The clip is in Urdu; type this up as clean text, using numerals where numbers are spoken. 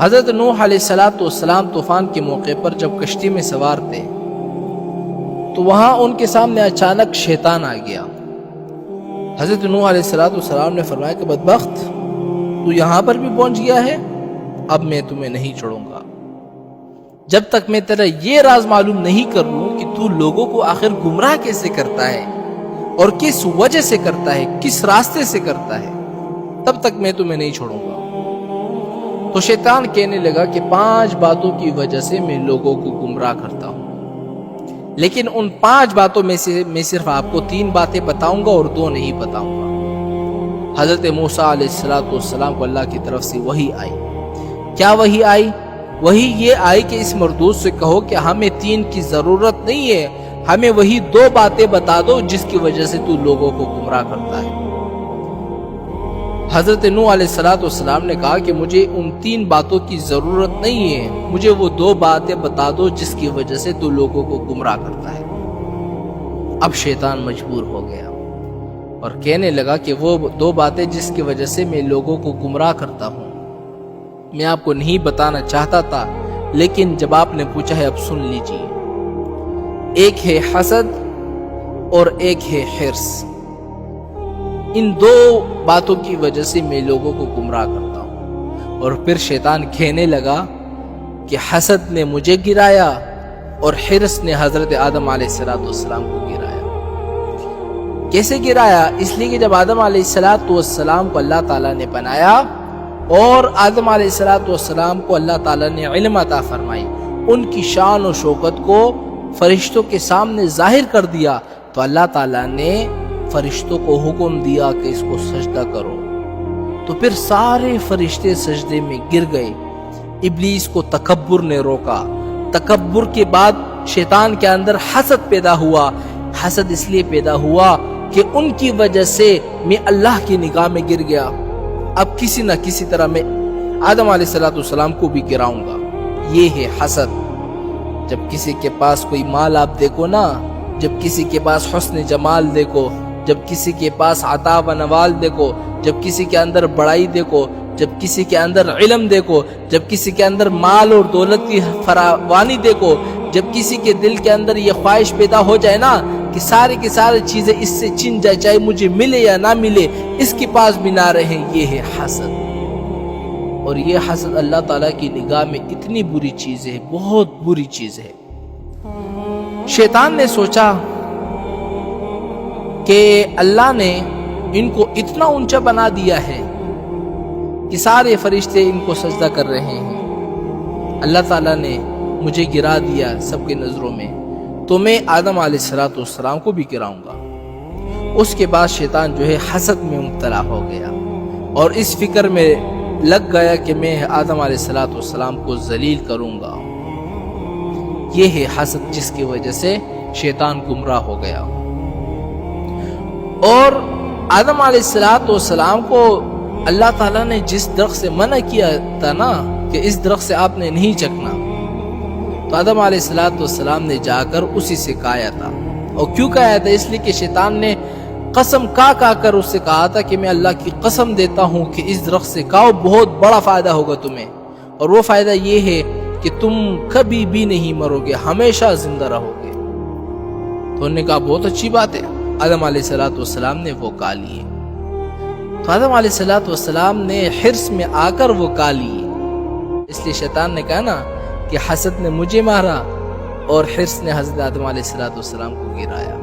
حضرت نوح علیہ السلام طوفان کے موقع پر جب کشتی میں سوار تھے تو وہاں ان کے سامنے اچانک شیطان آ گیا۔ حضرت نوح علیہ السلام نے فرمایا کہ بدبخت، تو یہاں پر بھی پہنچ گیا ہے، اب میں تمہیں نہیں چھوڑوں گا جب تک میں تیرا یہ راز معلوم نہیں کر لوں کہ تو لوگوں کو آخر گمراہ کیسے کرتا ہے اور کس وجہ سے کرتا ہے، کس راستے سے کرتا ہے، تب تک میں تمہیں نہیں چھوڑوں گا۔ تو شیطان کہنے لگا کہ 5 باتوں کی وجہ سے میں لوگوں کو گمراہ کرتا ہوں، لیکن ان 5 باتوں میں سے میں صرف آپ کو 3 باتیں بتاؤں گا اور 2 نہیں بتاؤں گا۔ حضرت موسیٰ علیہ السلام کو اللہ کی طرف سے وحی آئی۔ کیا وحی آئی؟ وحی یہ آئی کہ اس مردود سے کہو کہ ہمیں 3 کی ضرورت نہیں ہے، ہمیں وہی 2 باتیں بتا دو جس کی وجہ سے تو لوگوں کو گمراہ کرتا ہے۔ حضرت نوح علیہ السلام نے کہا کہ مجھے ان 3 باتوں کی ضرورت نہیں ہے، مجھے وہ 2 باتیں بتا دو جس کی وجہ سے تو لوگوں کو گمراہ کرتا ہے۔ اب شیطان مجبور ہو گیا اور کہنے لگا کہ وہ 2 باتیں جس کی وجہ سے میں لوگوں کو گمراہ کرتا ہوں میں آپ کو نہیں بتانا چاہتا تھا، لیکن جب آپ نے پوچھا ہے اب سن لیجئے۔ ایک ہے حسد اور ایک ہے حرص۔ ان 2 باتوں کی وجہ سے میں لوگوں کو گمراہ کرتا ہوں۔ اور پھر شیطان کہنے لگا کہ حسد نے مجھے گرایا اور حرص نے حضرت آدم علیہ السلام کو گرایا۔ کیسے گرایا؟ اس لیے کہ جب آدم علیہ السلام کو اللہ تعالیٰ نے بنایا اور آدم علیہ السلام کو اللہ تعالیٰ نے علم عطا فرمائی، ان کی شان و شوکت کو فرشتوں کے سامنے ظاہر کر دیا، تو اللہ تعالیٰ نے فرشتوں کو حکم دیا کہ اس کو سجدہ کرو، تو پھر سارے فرشتے سجدے میں گر گئے۔ ابلیس کو تکبر نے روکا، تکبر کے بعد شیطان کے اندر حسد پیدا ہوا۔ حسد اس لیے پیدا ہوا کہ ان کی وجہ سے میں اللہ کی نگاہ میں گر گیا، اب کسی نہ کسی طرح میں آدم علیہ السلام کو بھی گراؤں گا۔ یہ ہے حسد۔ جب کسی کے پاس کوئی مال آپ دیکھو نا، جب کسی کے پاس حسن جمال دیکھو، جب کسی کے پاس عطا و نوال دیکھو، جب کسی کے اندر بڑائی دیکھو، جب کسی کے اندر علم دیکھو، جب کسی کے اندر مال اور دولت کی فراوانی دیکھو، جب کسی کے دل کے اندر یہ خواہش پیدا ہو جائے نا کہ ساری کی ساری چیزیں اس سے چھن جائے، چاہے مجھے ملے یا نہ ملے، اس کے پاس بھی نہ رہے، یہ ہے حسد۔ اور یہ حسد اللہ تعالیٰ کی نگاہ میں اتنی بری چیز ہے، بہت بری چیز ہے۔ شیطان نے سوچا کہ اللہ نے ان کو اتنا اونچا بنا دیا ہے کہ سارے فرشتے ان کو سجدہ کر رہے ہیں، اللہ تعالیٰ نے مجھے گرا دیا سب کے نظروں میں، تو میں آدم علیہ السلام کو بھی گراؤں گا۔ اس کے بعد شیطان جو ہے حسد میں مبتلا ہو گیا اور اس فکر میں لگ گیا کہ میں آدم علیہ السلام کو ذلیل کروں گا۔ یہ ہے حسد جس کی وجہ سے شیطان گمراہ ہو گیا۔ اور آدم علیہ السلام کو اللہ تعالیٰ نے جس درخت سے منع کیا تھا نا کہ اس درخت سے آپ نے نہیں چکنا، تو آدم علیہ السلام نے جا کر اسی سے کھایا تھا۔ اور کیوں کھایا تھا؟ اس لیے کہ شیطان نے قسم کھا کر اس سے کہا تھا کہ میں اللہ کی قسم دیتا ہوں کہ اس درخت سے کھاؤ، بہت بڑا فائدہ ہوگا تمہیں، اور وہ فائدہ یہ ہے کہ تم کبھی بھی نہیں مرو گے، ہمیشہ زندہ رہو گے۔ تو انہوں نے کہا بہت اچھی بات ہے۔ آدم علیہ السلام نے وہ کھا لیے۔ تو آدم علیہ السلام نے حرص میں آ کر وہ کھا لیے۔ اس لیے شیطان نے کہا نا کہ حسد نے مجھے مارا اور حرص نے حضرت آدم علیہ السلام کو گرایا۔